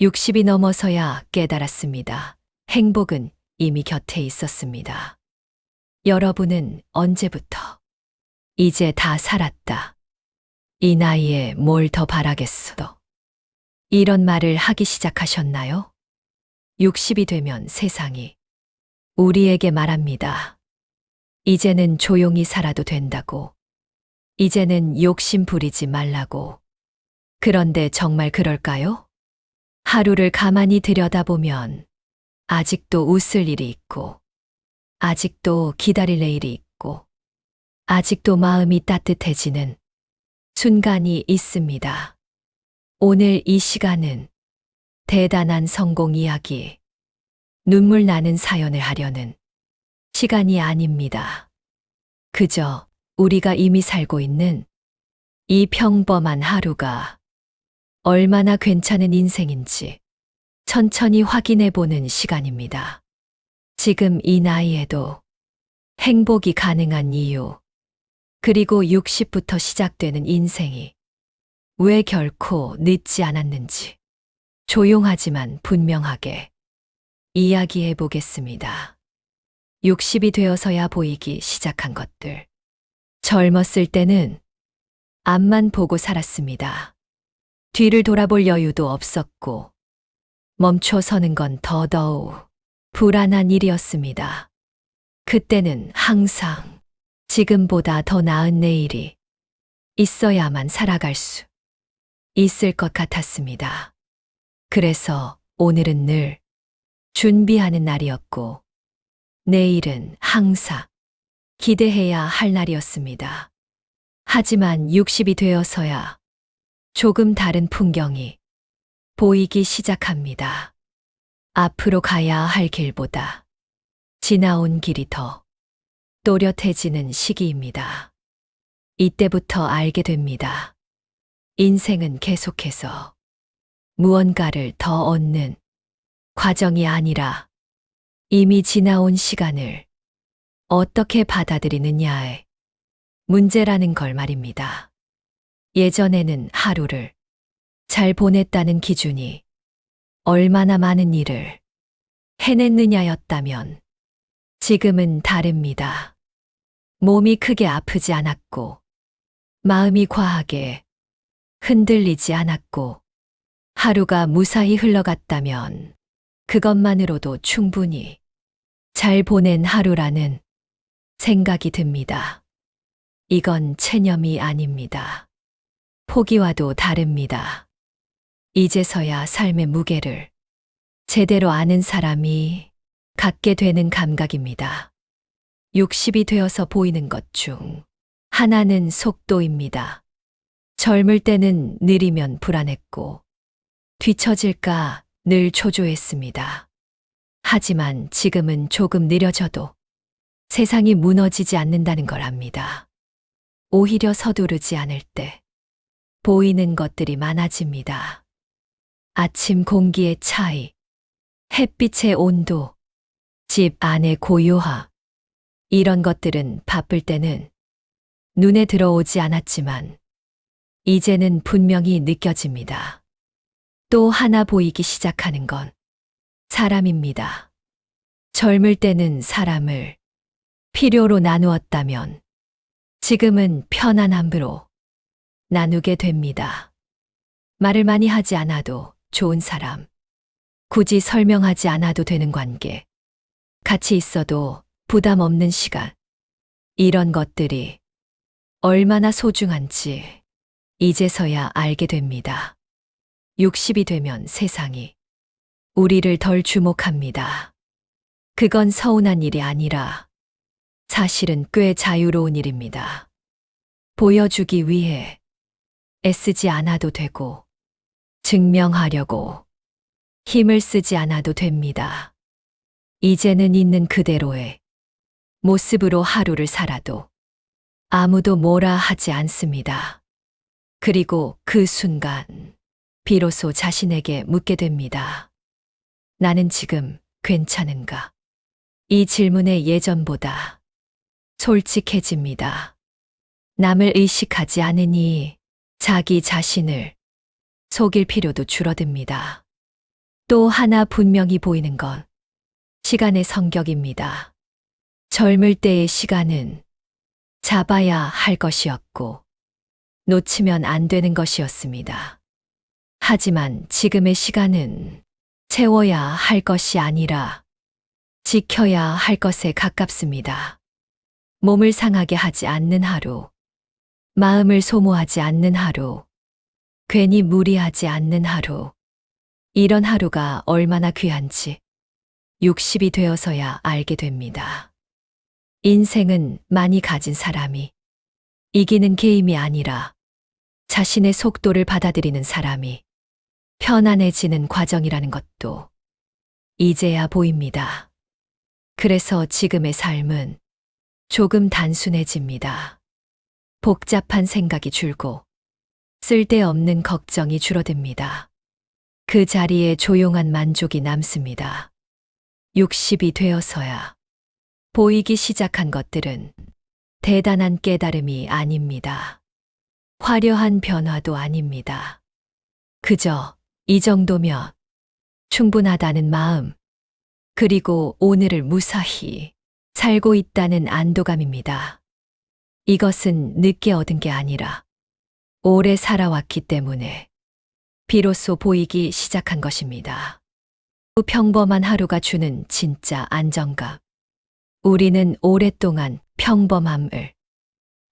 60이 넘어서야 깨달았습니다. 행복은 이미 곁에 있었습니다. 여러분은 언제부터 이제 다 살았다. 이 나이에 뭘 더 바라겠어. 이런 말을 하기 시작하셨나요? 60이 되면 세상이 우리에게 말합니다. 이제는 조용히 살아도 된다고. 이제는 욕심 부리지 말라고. 그런데 정말 그럴까요? 하루를 가만히 들여다보면 아직도 웃을 일이 있고, 아직도 기다릴 내일이 있고, 아직도 마음이 따뜻해지는 순간이 있습니다. 오늘 이 시간은 대단한 성공 이야기, 눈물 나는 사연을 하려는 시간이 아닙니다. 그저 우리가 이미 살고 있는 이 평범한 하루가 얼마나 괜찮은 인생인지 천천히 확인해 보는 시간입니다. 지금 이 나이에도 행복이 가능한 이유, 그리고 60부터 시작되는 인생이 왜 결코 늦지 않았는지 조용하지만 분명하게 이야기해 보겠습니다. 60이 되어서야 보이기 시작한 것들. 젊었을 때는 앞만 보고 살았습니다. 뒤를 돌아볼 여유도 없었고, 멈춰 서는 건 더더욱 불안한 일이었습니다. 그때는 항상 지금보다 더 나은 내일이 있어야만 살아갈 수 있을 것 같았습니다. 그래서 오늘은 늘 준비하는 날이었고, 내일은 항상 기대해야 할 날이었습니다. 하지만 60이 되어서야 조금 다른 풍경이 보이기 시작합니다. 앞으로 가야 할 길보다 지나온 길이 더 또렷해지는 시기입니다. 이때부터 알게 됩니다. 인생은 계속해서 무언가를 더 얻는 과정이 아니라 이미 지나온 시간을 어떻게 받아들이느냐의 문제라는 걸 말입니다. 예전에는 하루를 잘 보냈다는 기준이 얼마나 많은 일을 해냈느냐였다면 지금은 다릅니다. 몸이 크게 아프지 않았고, 마음이 과하게 흔들리지 않았고, 하루가 무사히 흘러갔다면 그것만으로도 충분히 잘 보낸 하루라는 생각이 듭니다. 이건 체념이 아닙니다. 포기와도 다릅니다. 이제서야 삶의 무게를 제대로 아는 사람이 갖게 되는 감각입니다. 60이 되어서 보이는 것 중 하나는 속도입니다. 젊을 때는 느리면 불안했고, 뒤처질까 늘 초조했습니다. 하지만 지금은 조금 느려져도 세상이 무너지지 않는다는 걸 압니다. 오히려 서두르지 않을 때 보이는 것들이 많아집니다. 아침 공기의 차이, 햇빛의 온도, 집 안의 고요함, 이런 것들은 바쁠 때는 눈에 들어오지 않았지만 이제는 분명히 느껴집니다. 또 하나 보이기 시작하는 건 사람입니다. 젊을 때는 사람을 필요로 나누었다면 지금은 편안함으로 나누게 됩니다. 말을 많이 하지 않아도 좋은 사람, 굳이 설명하지 않아도 되는 관계, 같이 있어도 부담 없는 시간, 이런 것들이 얼마나 소중한지 이제서야 알게 됩니다. 60이 되면 세상이 우리를 덜 주목합니다. 그건 서운한 일이 아니라 사실은 꽤 자유로운 일입니다. 보여주기 위해 애쓰지 않아도 되고, 증명하려고 힘을 쓰지 않아도 됩니다. 이제는 있는 그대로의 모습으로 하루를 살아도 아무도 뭐라 하지 않습니다. 그리고 그 순간 비로소 자신에게 묻게 됩니다. 나는 지금 괜찮은가? 이 질문에 예전보다 솔직해집니다. 남을 의식하지 않으니 자기 자신을 속일 필요도 줄어듭니다. 또 하나 분명히 보이는 건 시간의 성격입니다. 젊을 때의 시간은 잡아야 할 것이었고 놓치면 안 되는 것이었습니다. 하지만 지금의 시간은 채워야 할 것이 아니라 지켜야 할 것에 가깝습니다. 몸을 상하게 하지 않는 하루, 마음을 소모하지 않는 하루, 괜히 무리하지 않는 하루. 이런 하루가 얼마나 귀한지 60이 되어서야 알게 됩니다. 인생은 많이 가진 사람이 이기는 게임이 아니라 자신의 속도를 받아들이는 사람이 편안해지는 과정이라는 것도 이제야 보입니다. 그래서 지금의 삶은 조금 단순해집니다. 복잡한 생각이 줄고 쓸데없는 걱정이 줄어듭니다. 그 자리에 조용한 만족이 남습니다. 60이 되어서야 보이기 시작한 것들은 대단한 깨달음이 아닙니다. 화려한 변화도 아닙니다. 그저 이 정도면 충분하다는 마음, 그리고 오늘을 무사히 살고 있다는 안도감입니다. 이것은 늦게 얻은 게 아니라 오래 살아왔기 때문에 비로소 보이기 시작한 것입니다. 평범한 하루가 주는 진짜 안정감. 우리는 오랫동안 평범함을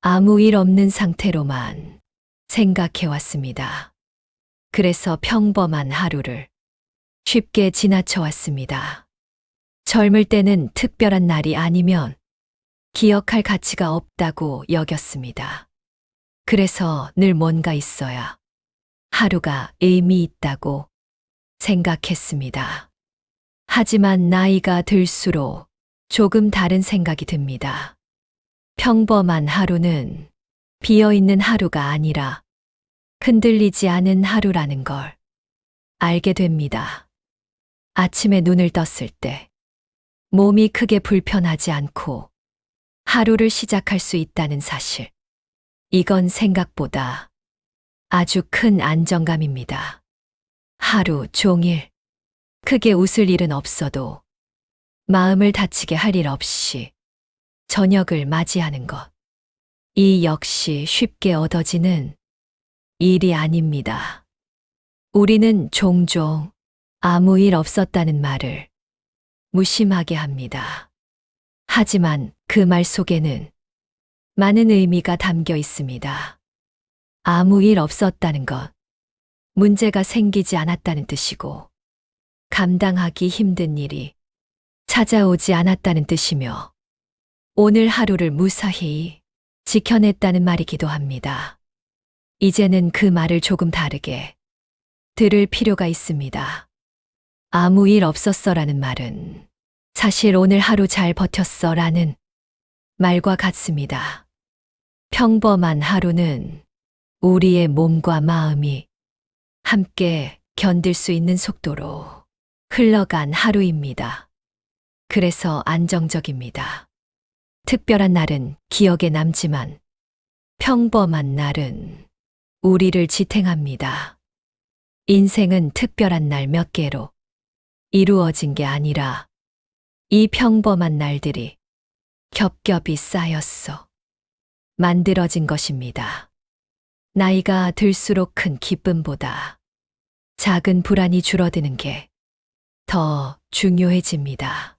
아무 일 없는 상태로만 생각해왔습니다. 그래서 평범한 하루를 쉽게 지나쳐왔습니다. 젊을 때는 특별한 날이 아니면 기억할 가치가 없다고 여겼습니다. 그래서 늘 뭔가 있어야 하루가 의미 있다고 생각했습니다. 하지만 나이가 들수록 조금 다른 생각이 듭니다. 평범한 하루는 비어있는 하루가 아니라 흔들리지 않은 하루라는 걸 알게 됩니다. 아침에 눈을 떴을 때 몸이 크게 불편하지 않고 하루를 시작할 수 있다는 사실. 이건 생각보다 아주 큰 안정감입니다. 하루 종일 크게 웃을 일은 없어도 마음을 다치게 할 일 없이 저녁을 맞이하는 것. 이 역시 쉽게 얻어지는 일이 아닙니다. 우리는 종종 아무 일 없었다는 말을 무심하게 합니다. 하지만 그 말 속에는 많은 의미가 담겨 있습니다. 아무 일 없었다는 것, 문제가 생기지 않았다는 뜻이고, 감당하기 힘든 일이 찾아오지 않았다는 뜻이며, 오늘 하루를 무사히 지켜냈다는 말이기도 합니다. 이제는 그 말을 조금 다르게 들을 필요가 있습니다. 아무 일 없었어라는 말은 사실 오늘 하루 잘 버텼어라는 말과 같습니다. 평범한 하루는 우리의 몸과 마음이 함께 견딜 수 있는 속도로 흘러간 하루입니다. 그래서 안정적입니다. 특별한 날은 기억에 남지만 평범한 날은 우리를 지탱합니다. 인생은 특별한 날 몇 개로 이루어진 게 아니라 이 평범한 날들이 겹겹이 쌓였어 만들어진 것입니다. 나이가 들수록 큰 기쁨보다 작은 불안이 줄어드는 게 더 중요해집니다.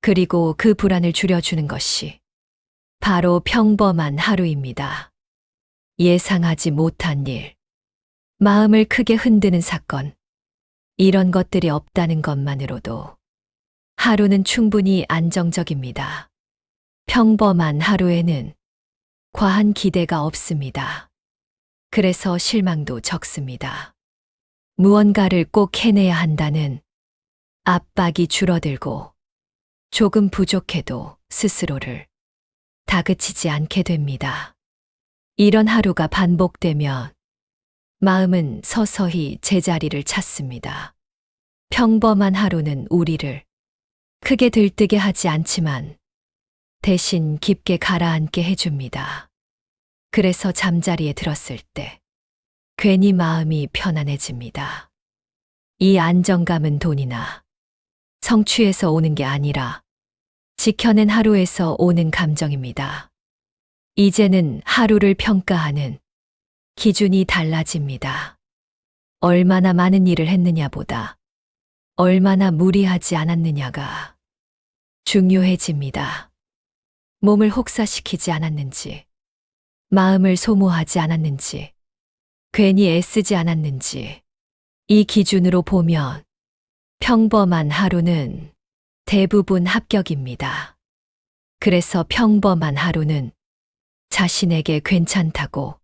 그리고 그 불안을 줄여주는 것이 바로 평범한 하루입니다. 예상하지 못한 일, 마음을 크게 흔드는 사건, 이런 것들이 없다는 것만으로도 하루는 충분히 안정적입니다. 평범한 하루에는 과한 기대가 없습니다. 그래서 실망도 적습니다. 무언가를 꼭 해내야 한다는 압박이 줄어들고 조금 부족해도 스스로를 다그치지 않게 됩니다. 이런 하루가 반복되면 마음은 서서히 제자리를 찾습니다. 평범한 하루는 우리를 크게 들뜨게 하지 않지만 대신 깊게 가라앉게 해줍니다. 그래서 잠자리에 들었을 때 괜히 마음이 편안해집니다. 이 안정감은 돈이나 성취에서 오는 게 아니라 지켜낸 하루에서 오는 감정입니다. 이제는 하루를 평가하는 기준이 달라집니다. 얼마나 많은 일을 했느냐보다 얼마나 무리하지 않았느냐가 중요해집니다. 몸을 혹사시키지 않았는지, 마음을 소모하지 않았는지, 괜히 애쓰지 않았는지, 이 기준으로 보면 평범한 하루는 대부분 합격입니다. 그래서 평범한 하루는 자신에게 괜찮다고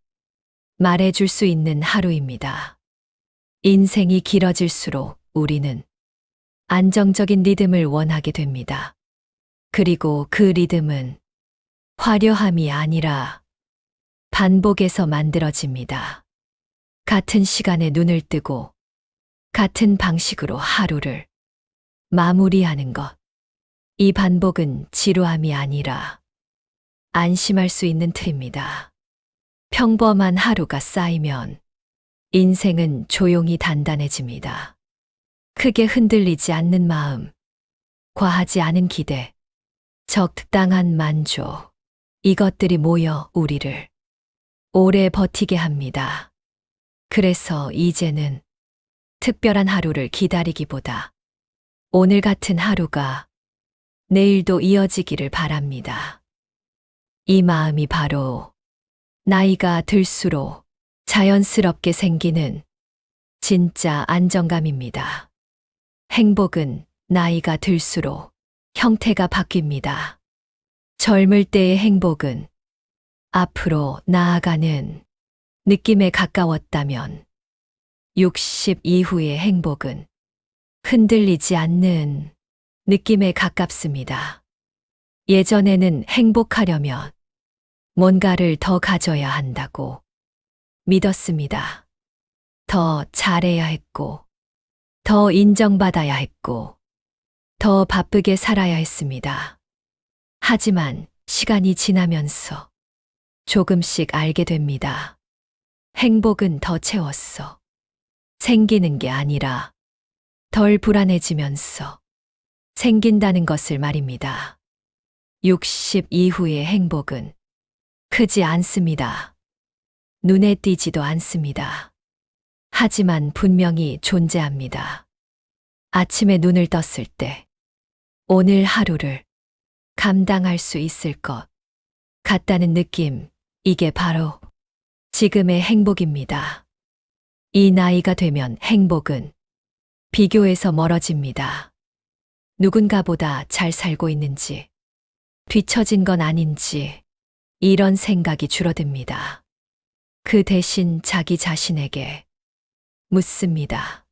말해줄 수 있는 하루입니다. 인생이 길어질수록 우리는 안정적인 리듬을 원하게 됩니다. 그리고 그 리듬은 화려함이 아니라 반복에서 만들어집니다. 같은 시간에 눈을 뜨고 같은 방식으로 하루를 마무리하는 것. 이 반복은 지루함이 아니라 안심할 수 있는 틀입니다. 평범한 하루가 쌓이면 인생은 조용히 단단해집니다. 크게 흔들리지 않는 마음, 과하지 않은 기대, 적당한 만족. 이것들이 모여 우리를 오래 버티게 합니다. 그래서 이제는 특별한 하루를 기다리기보다 오늘 같은 하루가 내일도 이어지기를 바랍니다. 이 마음이 바로 나이가 들수록 자연스럽게 생기는 진짜 안정감입니다. 행복은 나이가 들수록 형태가 바뀝니다. 젊을 때의 행복은 앞으로 나아가는 느낌에 가까웠다면 60 이후의 행복은 흔들리지 않는 느낌에 가깝습니다. 예전에는 행복하려면 뭔가를 더 가져야 한다고 믿었습니다. 더 잘해야 했고, 더 인정받아야 했고, 더 바쁘게 살아야 했습니다. 하지만 시간이 지나면서 조금씩 알게 됩니다. 행복은 더 채웠어. 생기는 게 아니라 덜 불안해지면서 생긴다는 것을 말입니다. 60 이후의 행복은 크지 않습니다. 눈에 띄지도 않습니다. 하지만 분명히 존재합니다. 아침에 눈을 떴을 때 오늘 하루를 감당할 수 있을 것 같다는 느낌, 이게 바로 지금의 행복입니다. 이 나이가 되면 행복은 비교에서 멀어집니다. 누군가보다 잘 살고 있는지, 뒤처진 건 아닌지, 이런 생각이 줄어듭니다. 그 대신 자기 자신에게 묻습니다.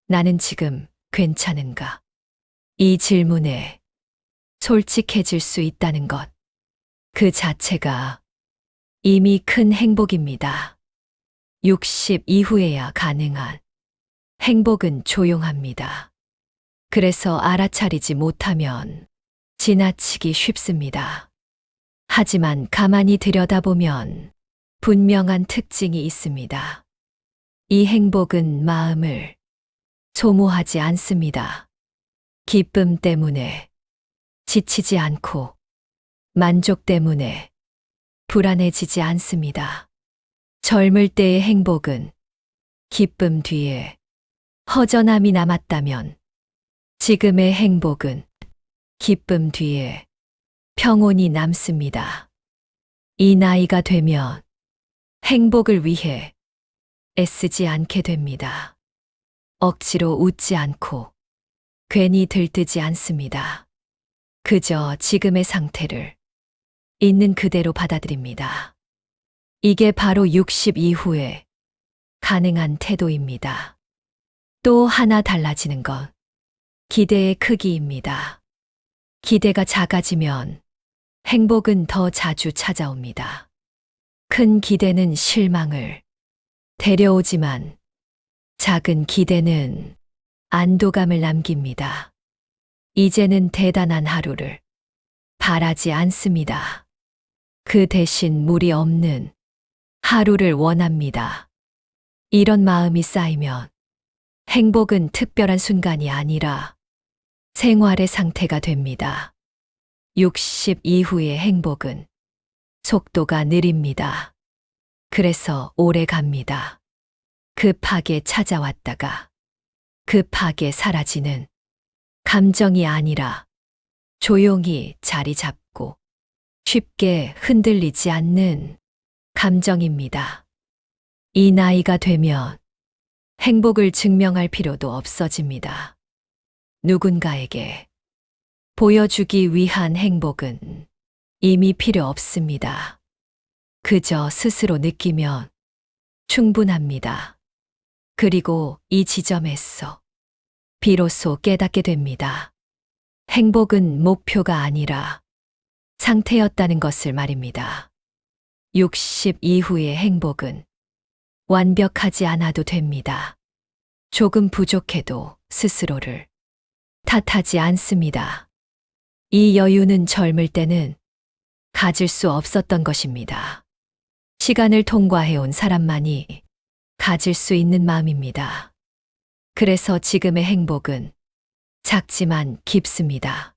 나는 지금 괜찮은가? 이 질문에 솔직해질 수 있다는 것, 그 자체가 이미 큰 행복입니다. 60 이후에야 가능한 행복은 조용합니다. 그래서 알아차리지 못하면 지나치기 쉽습니다. 하지만 가만히 들여다보면 분명한 특징이 있습니다. 이 행복은 마음을 소모하지 않습니다. 기쁨 때문에 지치지 않고 만족 때문에 불안해지지 않습니다. 젊을 때의 행복은 기쁨 뒤에 허전함이 남았다면 지금의 행복은 기쁨 뒤에 평온이 남습니다. 이 나이가 되면 행복을 위해 애쓰지 않게 됩니다. 억지로 웃지 않고 괜히 들뜨지 않습니다. 그저 지금의 상태를 있는 그대로 받아들입니다. 이게 바로 60 이후에 가능한 태도입니다. 또 하나 달라지는 건 기대의 크기입니다. 기대가 작아지면 행복은 더 자주 찾아옵니다. 큰 기대는 실망을 데려오지만 작은 기대는 안도감을 남깁니다. 이제는 대단한 하루를 바라지 않습니다. 그 대신 무리 없는 하루를 원합니다. 이런 마음이 쌓이면 행복은 특별한 순간이 아니라 생활의 상태가 됩니다. 60 이후의 행복은 속도가 느립니다. 그래서 오래 갑니다. 급하게 찾아왔다가 급하게 사라지는 감정이 아니라 조용히 자리 잡고 쉽게 흔들리지 않는 감정입니다. 이 나이가 되면 행복을 증명할 필요도 없어집니다. 누군가에게 보여주기 위한 행복은 이미 필요 없습니다. 그저 스스로 느끼면 충분합니다. 그리고 이 지점에서 비로소 깨닫게 됩니다. 행복은 목표가 아니라 상태였다는 것을 말입니다. 60 이후의 행복은 완벽하지 않아도 됩니다. 조금 부족해도 스스로를 탓하지 않습니다. 이 여유는 젊을 때는 가질 수 없었던 것입니다. 시간을 통과해온 사람만이 가질 수 있는 마음입니다. 그래서 지금의 행복은 작지만 깊습니다.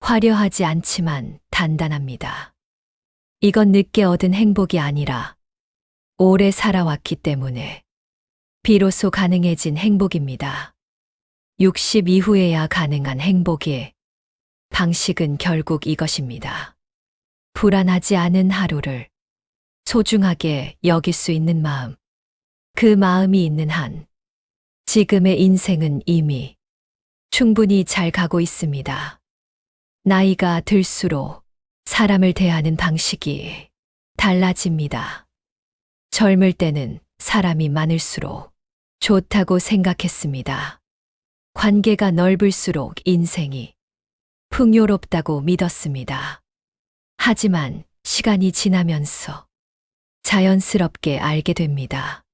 화려하지 않지만 단단합니다. 이건 늦게 얻은 행복이 아니라 오래 살아왔기 때문에 비로소 가능해진 행복입니다. 60 이후에야 가능한 행복의 방식은 결국 이것입니다. 불안하지 않은 하루를 소중하게 여길 수 있는 마음. 그 마음이 있는 한 지금의 인생은 이미 충분히 잘 가고 있습니다. 나이가 들수록 사람을 대하는 방식이 달라집니다. 젊을 때는 사람이 많을수록 좋다고 생각했습니다. 관계가 넓을수록 인생이 풍요롭다고 믿었습니다. 하지만 시간이 지나면서 자연스럽게 알게 됩니다.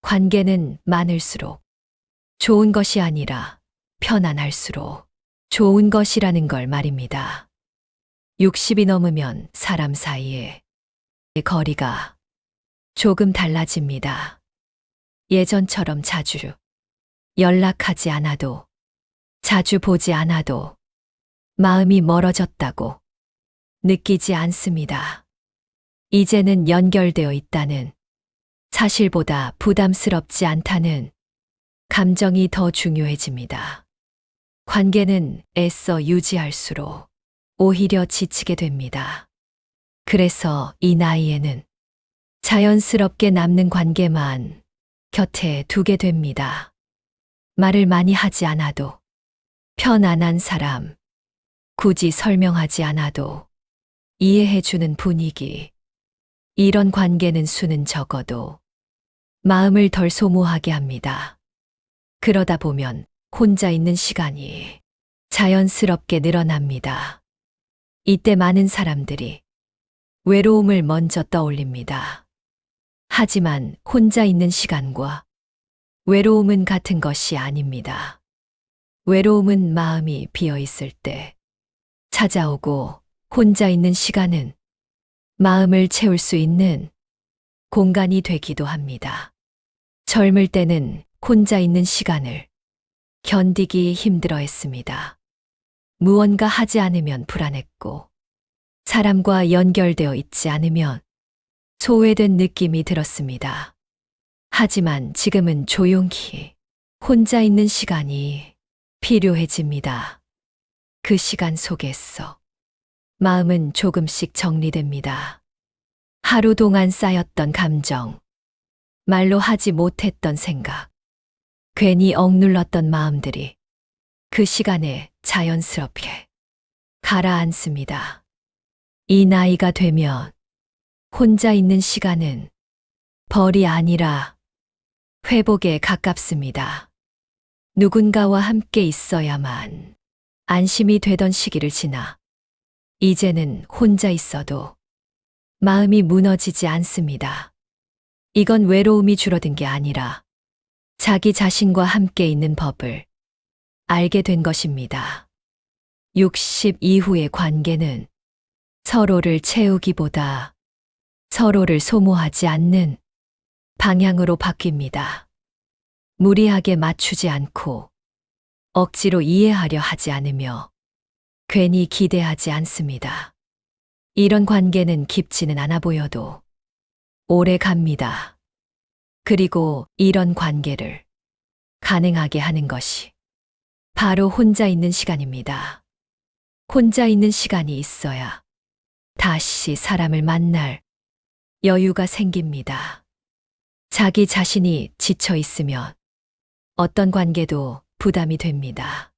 관계는 많을수록 좋은 것이 아니라 편안할수록 좋은 것이라는 걸 말입니다. 60이 넘으면 사람 사이에 거리가 조금 달라집니다. 예전처럼 자주 연락하지 않아도, 자주 보지 않아도 마음이 멀어졌다고 느끼지 않습니다. 이제는 연결되어 있다는 사실보다 부담스럽지 않다는 감정이 더 중요해집니다. 관계는 애써 유지할수록 오히려 지치게 됩니다. 그래서 이 나이에는 자연스럽게 남는 관계만 곁에 두게 됩니다. 말을 많이 하지 않아도 편안한 사람, 굳이 설명하지 않아도 이해해주는 분위기. 이런 관계는 수는 적어도 마음을 덜 소모하게 합니다. 그러다 보면 혼자 있는 시간이 자연스럽게 늘어납니다. 이때 많은 사람들이 외로움을 먼저 떠올립니다. 하지만 혼자 있는 시간과 외로움은 같은 것이 아닙니다. 외로움은 마음이 비어 있을 때 찾아오고, 혼자 있는 시간은 마음을 채울 수 있는 공간이 되기도 합니다. 젊을 때는 혼자 있는 시간을 견디기 힘들어 했습니다. 무언가 하지 않으면 불안했고, 사람과 연결되어 있지 않으면 소외된 느낌이 들었습니다. 하지만 지금은 조용히 혼자 있는 시간이 필요해집니다. 그 시간 속에서 마음은 조금씩 정리됩니다. 하루 동안 쌓였던 감정, 말로 하지 못했던 생각, 괜히 억눌렀던 마음들이 그 시간에 자연스럽게 가라앉습니다. 이 나이가 되면 혼자 있는 시간은 벌이 아니라 회복에 가깝습니다. 누군가와 함께 있어야만 안심이 되던 시기를 지나 이제는 혼자 있어도 마음이 무너지지 않습니다. 이건 외로움이 줄어든 게 아니라 자기 자신과 함께 있는 법을 알게 된 것입니다. 60 이후의 관계는 서로를 채우기보다 서로를 소모하지 않는 방향으로 바뀝니다. 무리하게 맞추지 않고 억지로 이해하려 하지 않으며 괜히 기대하지 않습니다. 이런 관계는 깊지는 않아 보여도 오래 갑니다. 그리고 이런 관계를 가능하게 하는 것이 바로 혼자 있는 시간입니다. 혼자 있는 시간이 있어야 다시 사람을 만날 여유가 생깁니다. 자기 자신이 지쳐 있으면 어떤 관계도 부담이 됩니다.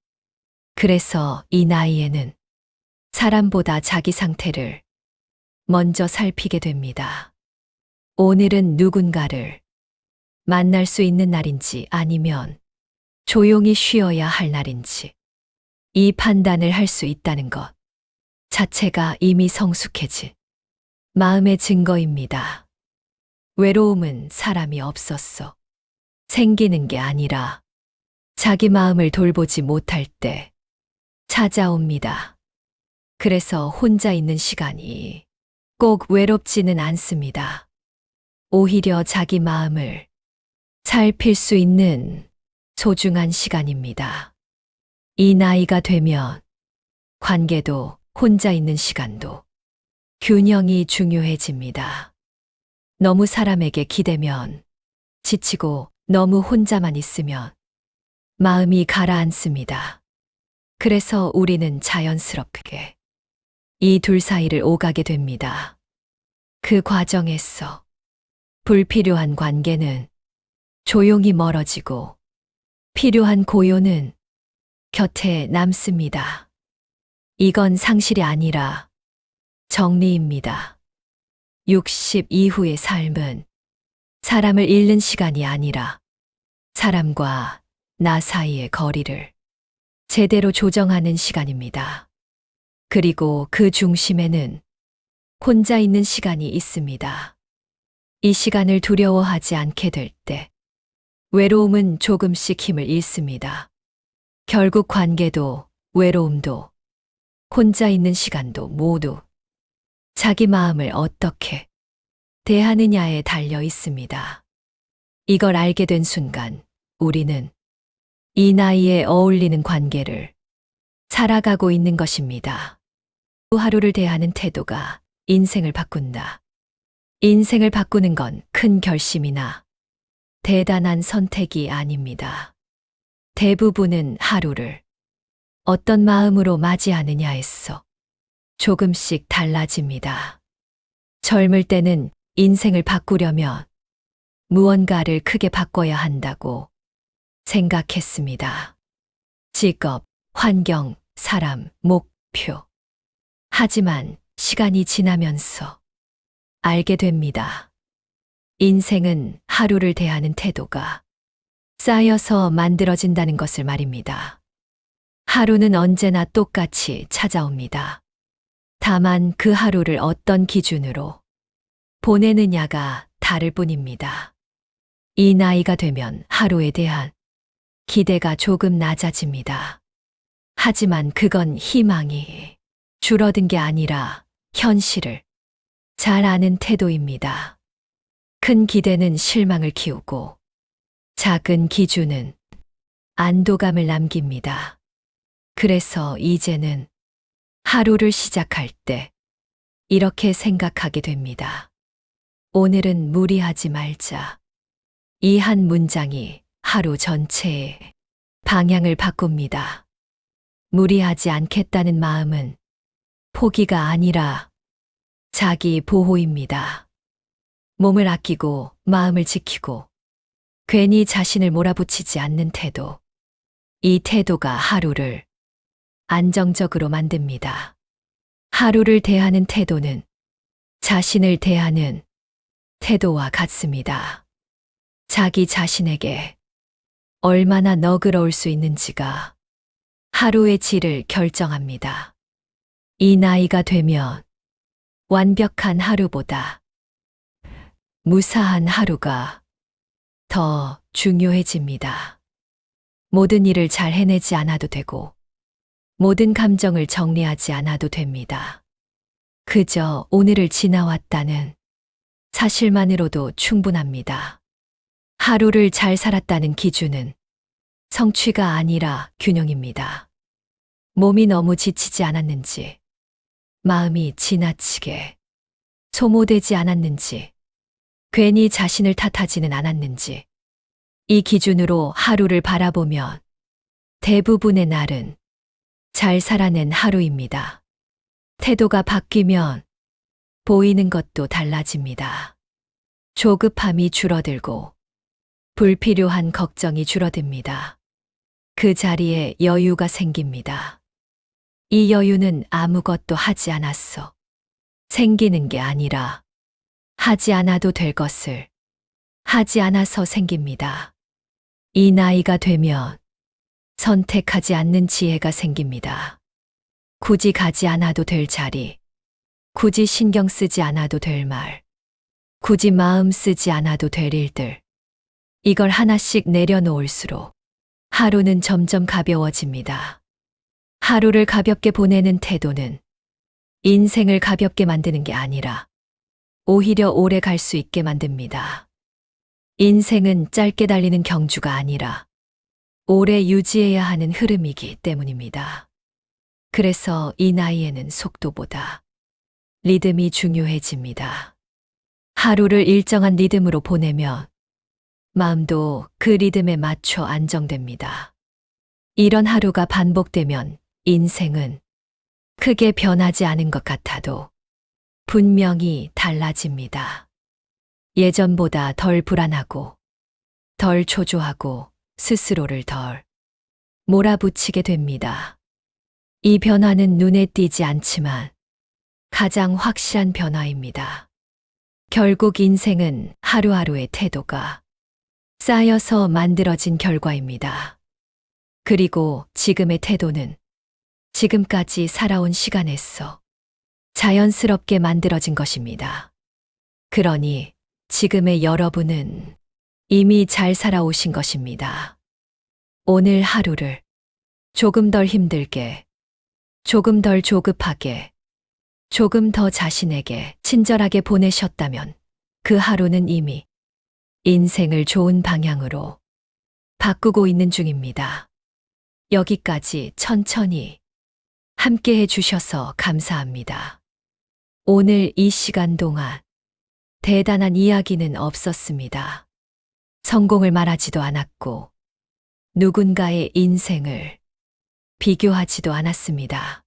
그래서 이 나이에는 사람보다 자기 상태를 먼저 살피게 됩니다. 오늘은 누군가를 만날 수 있는 날인지 아니면 조용히 쉬어야 할 날인지 이 판단을 할 수 있다는 것 자체가 이미 성숙해진 마음의 증거입니다. 외로움은 사람이 없었어 생기는 게 아니라 자기 마음을 돌보지 못할 때 찾아옵니다. 그래서 혼자 있는 시간이 꼭 외롭지는 않습니다. 오히려 자기 마음을 살필 수 있는 소중한 시간입니다. 이 나이가 되면 관계도 혼자 있는 시간도 균형이 중요해집니다. 너무 사람에게 기대면 지치고 너무 혼자만 있으면 마음이 가라앉습니다. 그래서 우리는 자연스럽게 이 둘 사이를 오가게 됩니다. 그 과정에서 불필요한 관계는 조용히 멀어지고 필요한 고요는 곁에 남습니다. 이건 상실이 아니라 정리입니다. 60 이후의 삶은 사람을 잃는 시간이 아니라 사람과 나 사이의 거리를 제대로 조정하는 시간입니다. 그리고 그 중심에는 혼자 있는 시간이 있습니다. 이 시간을 두려워하지 않게 될 때 외로움은 조금씩 힘을 잃습니다. 결국 관계도 외로움도 혼자 있는 시간도 모두 자기 마음을 어떻게 대하느냐에 달려 있습니다. 이걸 알게 된 순간 우리는 이 나이에 어울리는 관계를 살아가고 있는 것입니다. 하루를 대하는 태도가 인생을 바꾼다. 인생을 바꾸는 건 큰 결심이나 대단한 선택이 아닙니다. 대부분은 하루를 어떤 마음으로 맞이하느냐에서 조금씩 달라집니다. 젊을 때는 인생을 바꾸려면 무언가를 크게 바꿔야 한다고 생각했습니다. 직업, 환경, 사람, 목표. 하지만 시간이 지나면서 알게 됩니다. 인생은 하루를 대하는 태도가 쌓여서 만들어진다는 것을 말입니다. 하루는 언제나 똑같이 찾아옵니다. 다만 그 하루를 어떤 기준으로 보내느냐가 다를 뿐입니다. 이 나이가 되면 하루에 대한 기대가 조금 낮아집니다. 하지만 그건 희망이 줄어든 게 아니라 현실을 잘 아는 태도입니다. 큰 기대는 실망을 키우고 작은 기준은 안도감을 남깁니다. 그래서 이제는 하루를 시작할 때 이렇게 생각하게 됩니다. 오늘은 무리하지 말자. 이 한 문장이 하루 전체의 방향을 바꿉니다. 무리하지 않겠다는 마음은 포기가 아니라 자기 보호입니다. 몸을 아끼고 마음을 지키고 괜히 자신을 몰아붙이지 않는 태도. 이 태도가 하루를 안정적으로 만듭니다. 하루를 대하는 태도는 자신을 대하는 태도와 같습니다. 자기 자신에게 얼마나 너그러울 수 있는지가 하루의 질을 결정합니다. 이 나이가 되면 완벽한 하루보다 무사한 하루가 더 중요해집니다. 모든 일을 잘 해내지 않아도 되고, 모든 감정을 정리하지 않아도 됩니다. 그저 오늘을 지나왔다는 사실만으로도 충분합니다. 하루를 잘 살았다는 기준은 성취가 아니라 균형입니다. 몸이 너무 지치지 않았는지, 마음이 지나치게 소모되지 않았는지, 괜히 자신을 탓하지는 않았는지, 이 기준으로 하루를 바라보면 대부분의 날은 잘 살아낸 하루입니다. 태도가 바뀌면 보이는 것도 달라집니다. 조급함이 줄어들고 불필요한 걱정이 줄어듭니다. 그 자리에 여유가 생깁니다. 이 여유는 아무것도 하지 않았어 생기는 게 아니라 하지 않아도 될 것을 하지 않아서 생깁니다. 이 나이가 되면 선택하지 않는 지혜가 생깁니다. 굳이 가지 않아도 될 자리, 굳이 신경 쓰지 않아도 될 말, 굳이 마음 쓰지 않아도 될 일들. 이걸 하나씩 내려놓을수록 하루는 점점 가벼워집니다. 하루를 가볍게 보내는 태도는 인생을 가볍게 만드는 게 아니라 오히려 오래 갈 수 있게 만듭니다. 인생은 짧게 달리는 경주가 아니라 오래 유지해야 하는 흐름이기 때문입니다. 그래서 이 나이에는 속도보다 리듬이 중요해집니다. 하루를 일정한 리듬으로 보내면 마음도 그 리듬에 맞춰 안정됩니다. 이런 하루가 반복되면 인생은 크게 변하지 않은 것 같아도 분명히 달라집니다. 예전보다 덜 불안하고, 덜 초조하고, 스스로를 덜 몰아붙이게 됩니다. 이 변화는 눈에 띄지 않지만 가장 확실한 변화입니다. 결국 인생은 하루하루의 태도가 쌓여서 만들어진 결과입니다. 그리고 지금의 태도는 지금까지 살아온 시간에서 자연스럽게 만들어진 것입니다. 그러니 지금의 여러분은 이미 잘 살아오신 것입니다. 오늘 하루를 조금 덜 힘들게, 조금 덜 조급하게, 조금 더 자신에게 친절하게 보내셨다면 그 하루는 이미 인생을 좋은 방향으로 바꾸고 있는 중입니다. 여기까지 천천히 함께 해주셔서 감사합니다. 오늘 이 시간 동안 대단한 이야기는 없었습니다. 성공을 말하지도 않았고 누군가의 인생을 비교하지도 않았습니다.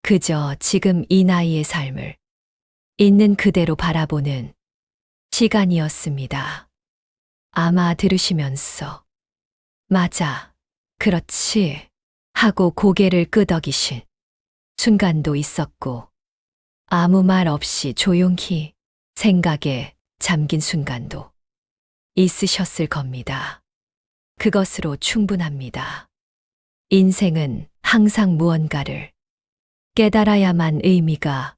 그저 지금 이 나이의 삶을 있는 그대로 바라보는 시간이었습니다. 아마 들으시면서 맞아, 그렇지 하고 고개를 끄덕이신 순간도 있었고 아무 말 없이 조용히 생각에 잠긴 순간도 있으셨을 겁니다. 그것으로 충분합니다. 인생은 항상 무언가를 깨달아야만 의미가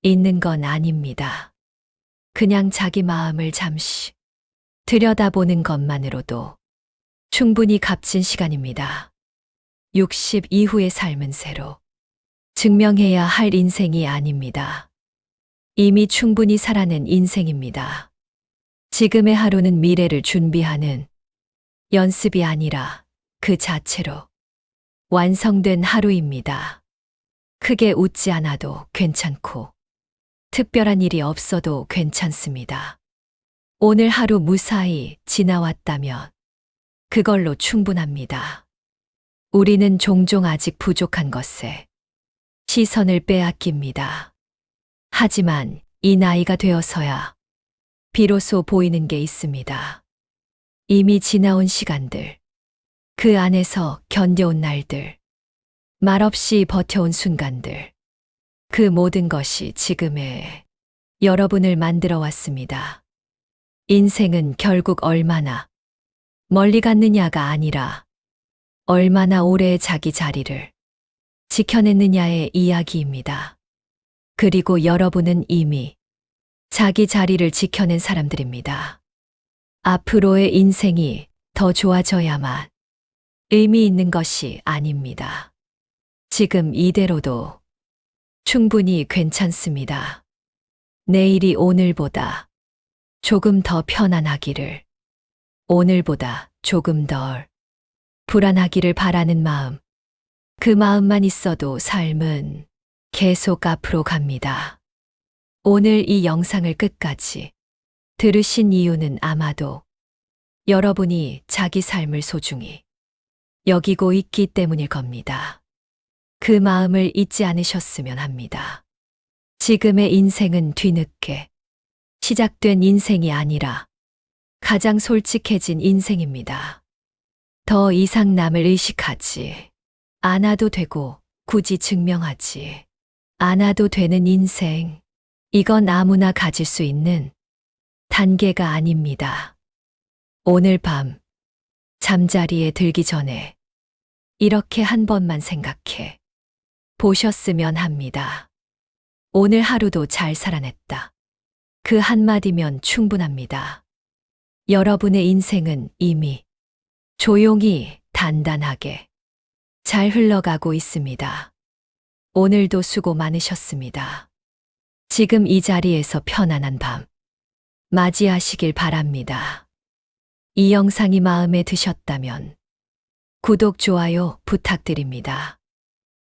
있는 건 아닙니다. 그냥 자기 마음을 잠시 들여다보는 것만으로도 충분히 값진 시간입니다. 60 이후의 삶은 새로 증명해야 할 인생이 아닙니다. 이미 충분히 살아낸 인생입니다. 지금의 하루는 미래를 준비하는 연습이 아니라 그 자체로 완성된 하루입니다. 크게 웃지 않아도 괜찮고 특별한 일이 없어도 괜찮습니다. 오늘 하루 무사히 지나왔다면 그걸로 충분합니다. 우리는 종종 아직 부족한 것에 시선을 빼앗깁니다. 하지만 이 나이가 되어서야 비로소 보이는 게 있습니다. 이미 지나온 시간들, 그 안에서 견뎌온 날들, 말없이 버텨온 순간들, 그 모든 것이 지금의 여러분을 만들어 왔습니다. 인생은 결국 얼마나 멀리 갔느냐가 아니라 얼마나 오래 자기 자리를 지켜냈느냐의 이야기입니다. 그리고 여러분은 이미 자기 자리를 지켜낸 사람들입니다. 앞으로의 인생이 더 좋아져야만 의미 있는 것이 아닙니다. 지금 이대로도 충분히 괜찮습니다. 내일이 오늘보다 조금 더 편안하기를 오늘보다 조금 덜 불안하기를 바라는 마음. 그 마음만 있어도 삶은 계속 앞으로 갑니다. 오늘 이 영상을 끝까지 들으신 이유는 아마도 여러분이 자기 삶을 소중히 여기고 있기 때문일 겁니다. 그 마음을 잊지 않으셨으면 합니다. 지금의 인생은 뒤늦게 시작된 인생이 아니라 가장 솔직해진 인생입니다. 더 이상 남을 의식하지 않아도 되고 굳이 증명하지 않아도 되는 인생. 이건 아무나 가질 수 있는 단계가 아닙니다. 오늘 밤 잠자리에 들기 전에 이렇게 한 번만 생각해 보셨으면 합니다. 오늘 하루도 잘 살아냈다. 그 한마디면 충분합니다. 여러분의 인생은 이미 조용히 단단하게 잘 흘러가고 있습니다. 오늘도 수고 많으셨습니다. 지금 이 자리에서 편안한 밤 맞이하시길 바랍니다. 이 영상이 마음에 드셨다면 구독, 좋아요 부탁드립니다.